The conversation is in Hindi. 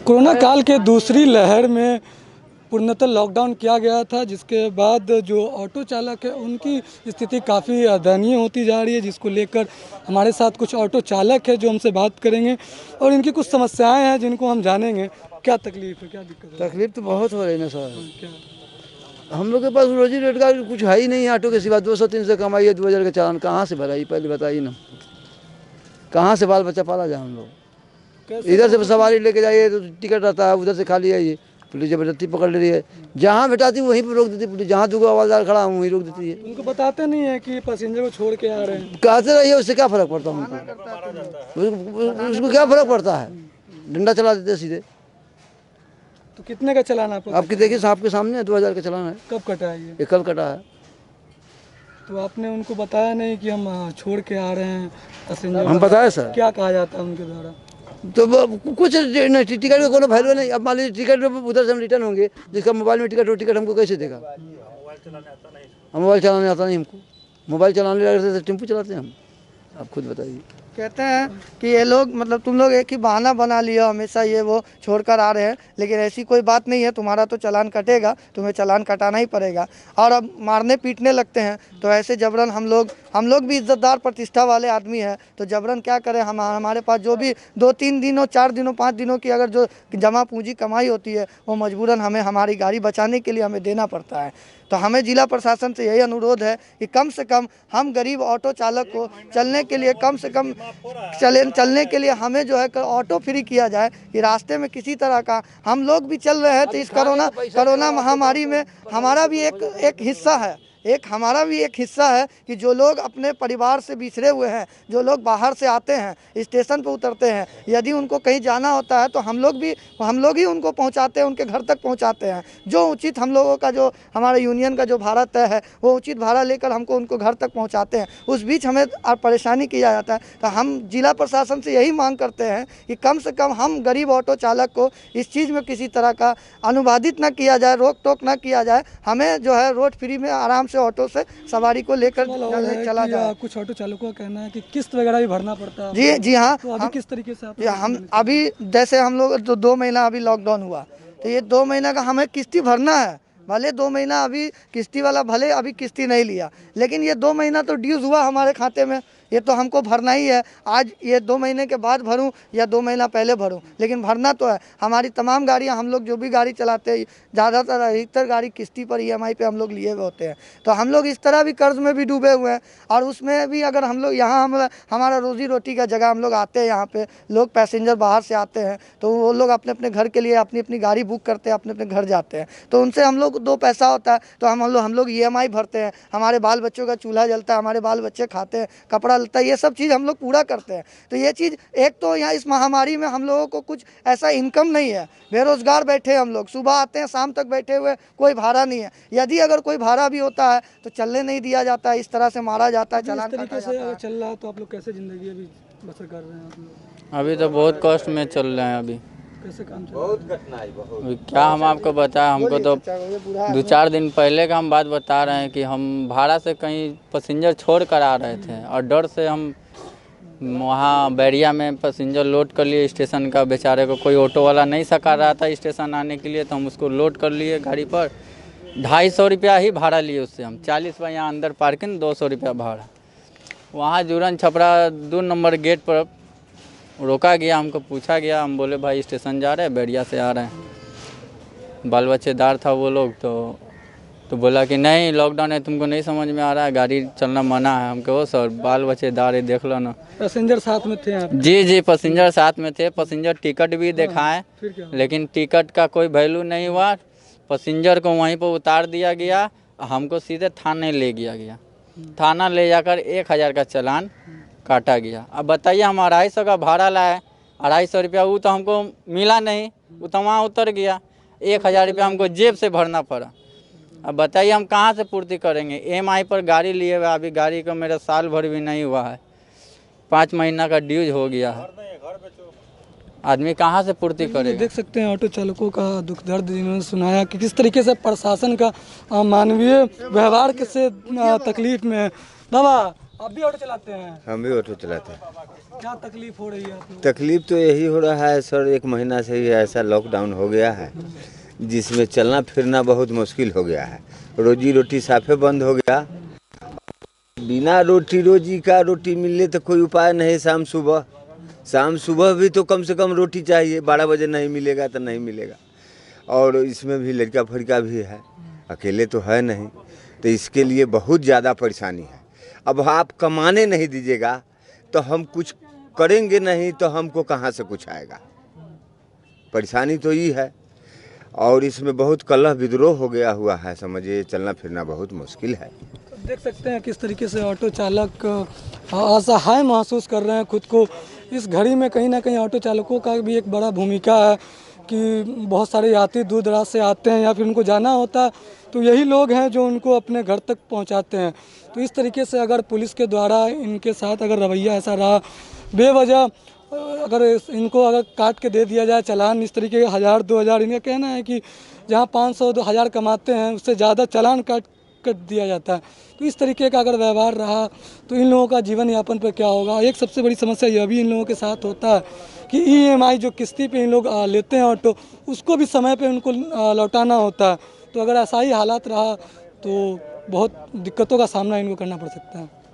कोरोना काल के दूसरी लहर में पूर्णतः लॉकडाउन किया गया था, जिसके बाद जो ऑटो चालक है उनकी स्थिति काफ़ी दयनीय होती जा रही है, जिसको लेकर हमारे साथ कुछ ऑटो चालक है जो हमसे बात करेंगे और इनकी कुछ समस्याएं हैं जिनको हम जानेंगे। क्या तकलीफ है, क्या दिक्कत है? तकलीफ तो बहुत हो रही है ना सर। क्या हम लोग के पास रोजी रोजगार कुछ है ही नहीं, ऑटो के सिवा 200-300 कमाई है, 2000 का चालान कहाँ से भराई? पहले बताइए ना, कहाँ से बाल बच्चा पाला जाए हम लोग? कैसे इधर से सवारी लेके जाइए तो टिकट रहता है, उधर से खाली आइए, पुलिस जबरदस्ती पकड़ ले रही है। जहाँ बैठाती वहीं पर रोक देती पुलिस, जहाँ दूगो आवाज़दार खड़ा हूँ वहीं रोक देती है। उनको बताते नहीं है कि पैसेंजर को छोड़ के आ रहे हैं? कहते रहिए, उससे क्या फर्क पड़ता है उनको? उसको क्या फर्क पड़ता है? डंडा चला देते सीधे। तो कितने का चलान आपको? आपकी देखिए, आपके सामने है, 2000 का चलान है। कब कटा है ये? कल कटा है। तो आपने उनको बताया नहीं कि हम छोड़ के आ रहे हैं पैसेंजर? हम बताए सर, क्या कहा जाता है उनके द्वारा? तो कुछ नहीं, टिकट का कोई वैल्यू नहीं। अब मान लीजिए टिकट उधर से हम रिटर्न होंगे, जिसका मोबाइल में टिकट हो, टिकट हमको कैसे देगा? हम मोबाइल चलाने आता नहीं हमको। मोबाइल चलाने लगते तो टेम्पो चलाते हैं हम? आप खुद बताइए। कहते हैं कि ये लोग मतलब तुम लोग एक ही बहाना बना लिया, हमेशा ये वो छोड़कर आ रहे हैं, लेकिन ऐसी कोई बात नहीं है। तुम्हारा तो चालान कटेगा, तुम्हें चालान कटाना ही पड़ेगा। और अब मारने पीटने लगते हैं, तो ऐसे जबरन हम लोग भी इज्जतदार प्रतिष्ठा वाले आदमी हैं, तो जबरन क्या करें? हमारे पास जो भी 2-3 दिनों, 4 दिनों, 5 दिनों की अगर जो जमा पूंजी कमाई होती है, वो मजबूरन हमें हमारी गाड़ी बचाने के लिए हमें देना पड़ता है। तो हमें जिला प्रशासन से यही अनुरोध है कि कम से कम हम गरीब ऑटो चालक को चलने के लिए, कम से कम चलने के लिए हमें जो है ऑटो फ्री किया जाए, कि रास्ते में किसी तरह का, हम लोग भी चल रहे हैं तो इस कोरोना महामारी में हमारा भी एक हिस्सा है, हमारा भी एक हिस्सा है कि जो लोग अपने परिवार से बिछड़े हुए हैं, जो लोग बाहर से आते हैं, स्टेशन पर उतरते हैं, यदि उनको कहीं जाना होता है तो हम लोग ही उनको पहुंचाते हैं, उनके घर तक पहुंचाते हैं। जो उचित हम लोगों का, जो हमारे यूनियन का जो भाड़ा तय है, वो उचित भाड़ा लेकर हमको उनको घर तक पहुँचाते हैं। उस बीच हमें परेशानी किया जाता है। तो हम जिला प्रशासन से यही मांग करते हैं कि कम से कम हम गरीब ऑटो चालक को इस चीज़ में किसी तरह का अनुवादित न किया जाए, रोक टोक न किया जाए। हमें जो है रोड फ्री में आराम से ऑटो से सवारी को लेकर चला जाए। कुछ ऑटो चालकों का कहना है कि किस्त वगैरह भी भरना पड़ता है। जी हाँ। तो अभी किस तरीके से हम अभी जैसे हम लोग तो 2 महीना अभी लॉकडाउन हुआ, तो ये 2 महीना का हमें किस्ती भरना है। भले 2 महीना अभी किस्ती वाला भले अभी किस्ती नहीं लिया, लेकिन ये 2 महीना तो ड्यूज हुआ हमारे खाते में, ये तो हमको भरना ही है। आज ये 2 महीने के बाद भरूं या 2 महीना पहले भरूं, लेकिन भरना तो है। हमारी तमाम गाड़ियां, हम लोग जो भी गाड़ी चलाते हैं, ज़्यादातर अधिकतर गाड़ी किस्ती पर EMI पे हम लोग लिए हुए होते हैं। तो हम लोग इस तरह भी कर्ज में भी डूबे हुए हैं। और उसमें भी अगर हम लोग यहाँ हमारा रोजी रोटी का जगह, हम लोग आते हैं यहाँ पे, लोग पैसेंजर बाहर से आते हैं, तो वो लोग अपने अपने घर के लिए अपनी अपनी गाड़ी बुक करते हैं, अपने अपने घर जाते हैं, तो उनसे हम लोग 2 पैसा होता है, तो हम लोग EMI भरते हैं, हमारे बाल बच्चों का चूल्हा जलता है, हमारे बाल बच्चे खाते हैं, कपड़ा लगता है, ये सब चीज़ हम लोग पूरा करते हैं। तो ये चीज़, एक तो यहाँ इस महामारी में हम लोगों को कुछ ऐसा इनकम नहीं है, बेरोजगार बैठे हम लोग, सुबह आते हैं शाम तक बैठे हुए, कोई भाड़ा नहीं है। यदि अगर कोई भाड़ा भी होता है तो चलने नहीं दिया जाता है, इस तरह से मारा जाता है, चालान काटा जाता है। चल रहा है तो आप लोग कैसे जिंदगी अभी बसर कर रहे हैं आप लोग? अभी तो बहुत कष्ट में चल रहे हैं। अभी कैसे काम चल बहुत कठिनाई, अभी क्या हम आपको बताएं, हमको तो 2-4 दिन पहले का हम बात बता रहे हैं कि हम भाड़ा से कहीं पैसेंजर छोड़ कर आ रहे थे, और डर से हम वहाँ बैरिया में पैसेंजर लोड कर लिए स्टेशन का। बेचारे को कोई ऑटो वाला नहीं सका रहा था स्टेशन आने के लिए, तो हम उसको लोड कर लिए गाड़ी पर। 250 रुपया ही भाड़ा लिए उससे हम, 40 रुपया यहाँ अंदर पार्किंग, 200 रुपया भाड़ा। वहाँ जुरन छपरा 2 नंबर गेट पर रोका गया, हमको पूछा गया, हम बोले भाई स्टेशन जा रहे हैं, बैरिया से आ रहे हैं। बाल बच्चेदार था वो लोग, तो बोला कि नहीं लॉकडाउन है, तुमको नहीं समझ में आ रहा है, गाड़ी चलना मना है। हम कहो सर बाल बच्चेदार है, देख लो ना। पैसेंजर साथ में थे आप? जी पैसेंजर साथ में थे। पैसेंजर टिकट भी दिखाएं, लेकिन टिकट का कोई वैल्यू नहीं हुआ। पैसेंजर को वहीं पर उतार दिया गया, हमको सीधे थाने ले गया। थाना ले जाकर 1000 का चालान काटा गया। अब बताइए, हम 250 का भाड़ा लाए, 250 रुपया वो तो हमको मिला नहीं, वो तो वहाँ उतर गया। 1000 रुपया हमको जेब से भरना पड़ा। अब बताइए हम कहाँ से पूर्ति करेंगे? EMI पर गाड़ी लिए हुआ, अभी गाड़ी का मेरा साल भर भी नहीं हुआ है, 5 महीना का ड्यूज हो गया है। आदमी कहाँ से पूर्ति करेगा? देख सकते हैं ऑटो चालकों का दुख दर्द जिन्होंने सुनाया कि किस तरीके से प्रशासन का मानवीय व्यवहार से तकलीफ में है। बाबा आप भी ऑटो चलाते हैं? हम भी ऑटो चलाते हैं। क्या तकलीफ हो रही है आपको? तकलीफ तो यही हो रहा है सर, 1 महीना से ही ऐसा लॉकडाउन हो गया है जिसमें चलना फिरना बहुत मुश्किल हो गया है। रोजी रोटी साफे बंद हो गया। बिना रोजी का रोटी मिलने तो कोई उपाय नहीं। शाम सुबह भी तो कम से कम रोटी चाहिए। 12 बजे नहीं मिलेगा तो नहीं मिलेगा। और इसमें भी लड़का फड़का भी है, अकेले तो है नहीं, तो इसके लिए बहुत ज़्यादा परेशानी है। अब आप कमाने नहीं दीजिएगा तो हम कुछ करेंगे नहीं, तो हमको कहाँ से कुछ आएगा। परेशानी तो ये है। और इसमें बहुत कलह विद्रोह हो गया हुआ है, समझिए चलना फिरना बहुत मुश्किल है। देख सकते हैं किस तरीके से ऑटो चालक असहाय महसूस कर रहे हैं खुद को। इस घड़ी में कहीं ना कहीं ऑटो चालकों का भी एक बड़ा भूमिका है कि बहुत सारे यात्री दूर दराज से आते हैं या फिर उनको जाना होता है, तो यही लोग हैं जो उनको अपने घर तक पहुंचाते हैं। तो इस तरीके से अगर पुलिस के द्वारा इनके साथ अगर रवैया ऐसा रहा, बेवजह अगर इनको अगर काट के दे दिया जाए चालान, इस तरीके के 1000-2000, इनका कहना है कि जहां 500-2000 कमाते हैं उससे ज़्यादा चालान काट दिया जाता है। तो इस तरीके का अगर व्यवहार रहा तो इन लोगों का जीवन यापन पर क्या होगा। एक सबसे बड़ी समस्या यह भी इन लोगों के साथ होता है कि EMI जो किस्ती पे इन लोग लेते हैं ऑटो, उसको भी समय पे उनको लौटाना होता है। तो अगर ऐसा ही हालात रहा तो बहुत दिक्कतों का सामना इनको करना पड़ सकता है।